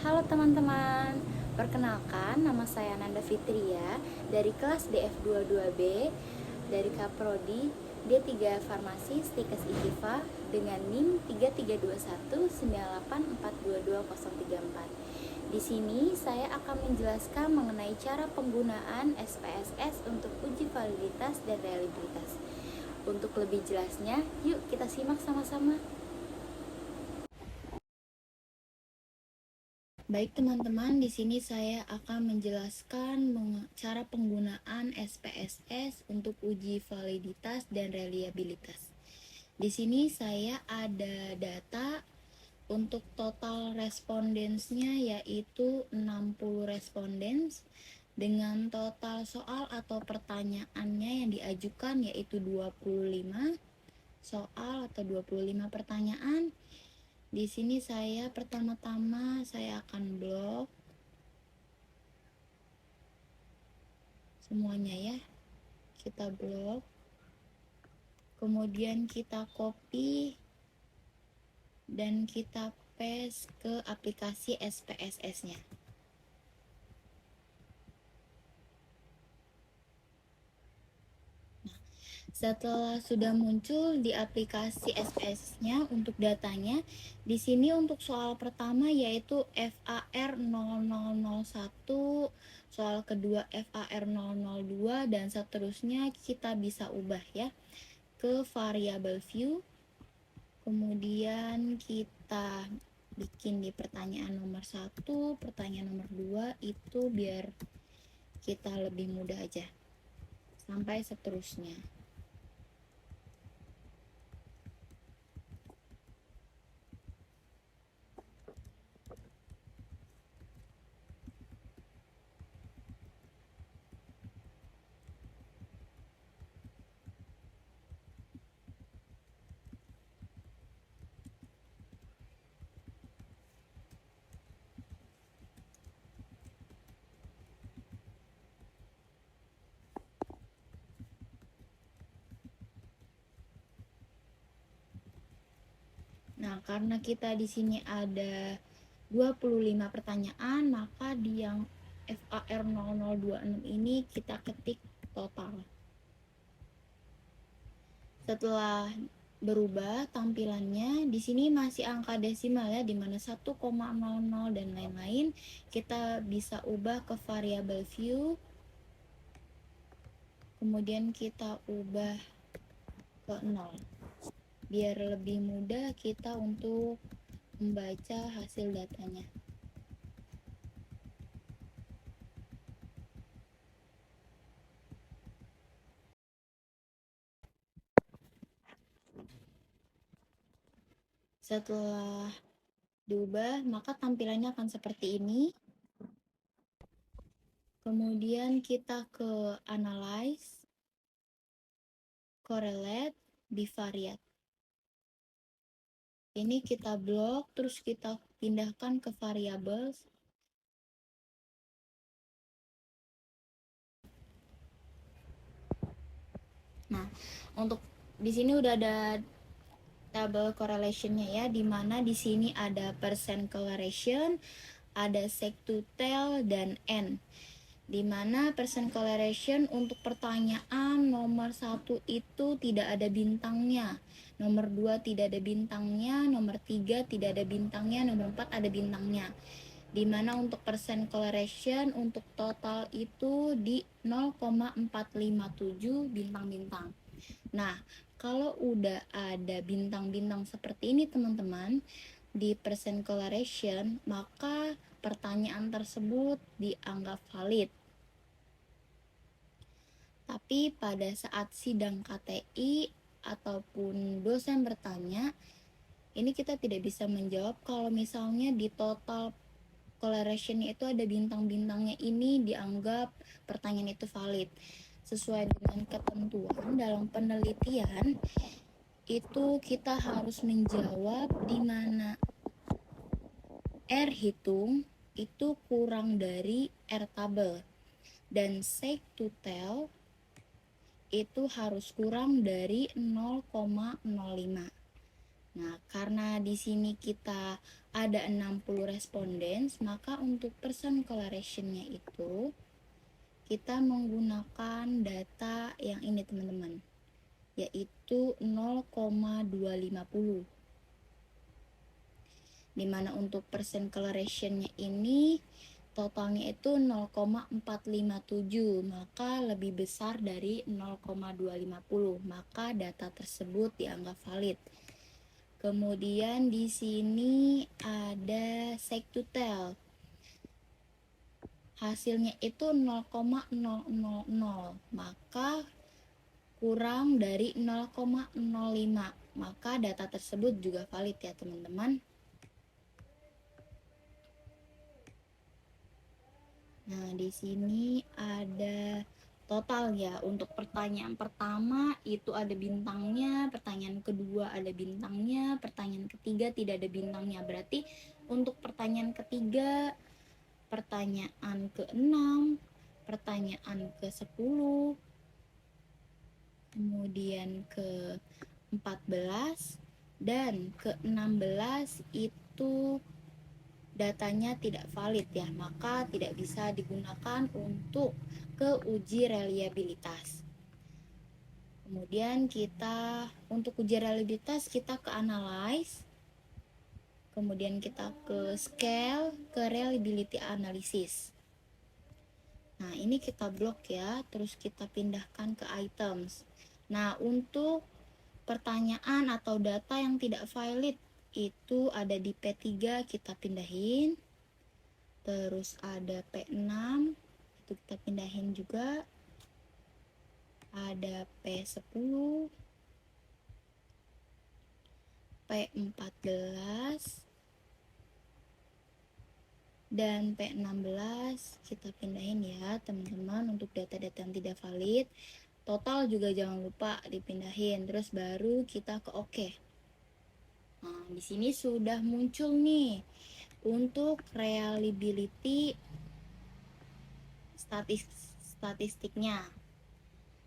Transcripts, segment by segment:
Halo teman-teman, perkenalkan nama saya Nanda Fitria dari kelas DF22B dari Kaprodi D3 Farmasi Stikes IKIFA dengan NIM 332198422034. Di sini saya akan menjelaskan mengenai cara penggunaan SPSS untuk uji validitas dan reliabilitas. Untuk lebih jelasnya, yuk kita simak sama-sama. Baik teman-teman, di sini saya akan menjelaskan cara penggunaan SPSS untuk uji validitas dan reliabilitas. Di sini saya ada data untuk total respondensnya yaitu 60 respondens dengan total soal atau pertanyaannya yang diajukan yaitu 25 soal atau 25 pertanyaan. Di sini saya pertama-tama saya akan blok semuanya ya. Kita blok. Kemudian kita copy dan kita paste ke aplikasi SPSS-nya. Setelah sudah muncul di aplikasi SPS-nya untuk datanya, di sini untuk soal pertama yaitu FAR 0001, soal kedua FAR 002 dan seterusnya kita bisa ubah ya ke variable view. Kemudian kita bikin di pertanyaan nomor 1, pertanyaan nomor 2 itu biar kita lebih mudah aja. Sampai seterusnya. Nah, karena kita di sini ada 25 pertanyaan, maka di yang FAR 0026 ini kita ketik total. Setelah berubah tampilannya, di sini masih angka desimal ya, di mana 1,00 dan lain-lain. Kita bisa ubah ke variable view. Kemudian kita ubah ke 0. Biar lebih mudah kita untuk membaca hasil datanya. Setelah diubah, maka tampilannya akan seperti ini. Kemudian kita ke analyze, correlate, bivariate. Ini kita blok, terus kita pindahkan ke variables. Nah, untuk di sini udah ada tabel correlation-nya ya, di mana di sini ada percent correlation, ada sec to tail dan n. Di mana percent correlation untuk pertanyaan nomor 1 itu tidak ada bintangnya, nomor 2 tidak ada bintangnya, nomor 3 tidak ada bintangnya, nomor 4 ada bintangnya. Di mana untuk percent correlation untuk total itu di 0,457 bintang-bintang. Nah, kalau udah ada bintang-bintang seperti ini teman-teman di percent correlation, maka pertanyaan tersebut dianggap valid. Tapi pada saat sidang KTI ataupun dosen bertanya, ini kita tidak bisa menjawab kalau misalnya di total correlation itu ada bintang-bintangnya, ini dianggap pertanyaan itu valid. Sesuai dengan ketentuan dalam penelitian, itu kita harus menjawab di mana R hitung itu kurang dari R tabel, dan sec to tail itu harus kurang dari 0,05. Nah, karena di sini kita ada 60 responden, maka untuk person correlation-nya itu kita menggunakan data yang ini teman-teman, yaitu 0,250. Dimana untuk person correlation-nya ini totalnya itu 0,457, maka lebih besar dari 0,250, maka data tersebut dianggap valid. Kemudian di sini ada seek to tell. Hasilnya itu 0,000, maka kurang dari 0,05, maka data tersebut juga valid ya teman-teman. Nah, di sini ada total ya. Untuk pertanyaan pertama itu ada bintangnya, pertanyaan kedua ada bintangnya, pertanyaan ketiga tidak ada bintangnya. Berarti untuk pertanyaan ketiga, pertanyaan ke-6, pertanyaan ke-10, kemudian ke-14 dan ke-16 itu datanya tidak valid ya, maka tidak bisa digunakan untuk ke uji reliabilitas. Kemudian kita untuk uji reliabilitas kita ke analyze, kemudian kita ke scale, ke reliability analysis. Nah, ini kita blok ya, terus kita pindahkan ke items. Nah, untuk pertanyaan atau data yang tidak valid itu ada di P3, kita pindahin. Terus ada P6, itu kita pindahin juga. Ada P10, P14, dan P16 kita pindahin ya teman-teman untuk data-data yang tidak valid. Total juga jangan lupa dipindahin, terus baru kita ke OK. Nah, di sini sudah muncul nih untuk reliability statistiknya.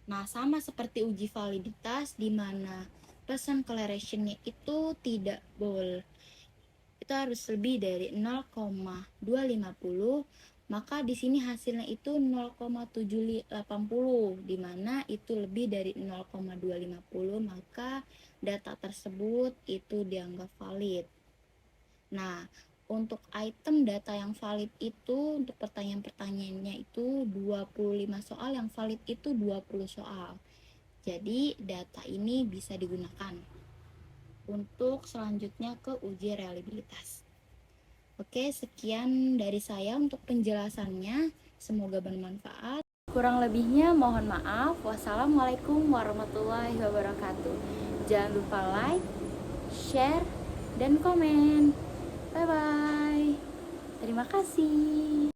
Nah, sama seperti uji validitas di mana person correlation-nya itu tidak boleh, itu harus lebih dari 0,250, maka di sini hasilnya itu 0,780, di mana itu lebih dari 0,250, maka data tersebut itu dianggap valid. Nah, untuk item data yang valid itu untuk pertanyaan-pertanyaannya itu 25 soal, yang valid itu 20 soal. Jadi data ini bisa digunakan untuk selanjutnya ke uji reliabilitas. Oke, sekian dari saya untuk penjelasannya. Semoga bermanfaat. Kurang lebihnya mohon maaf. Wassalamualaikum warahmatullahi wabarakatuh. Jangan lupa like, share, dan komen. Bye-bye. Terima kasih.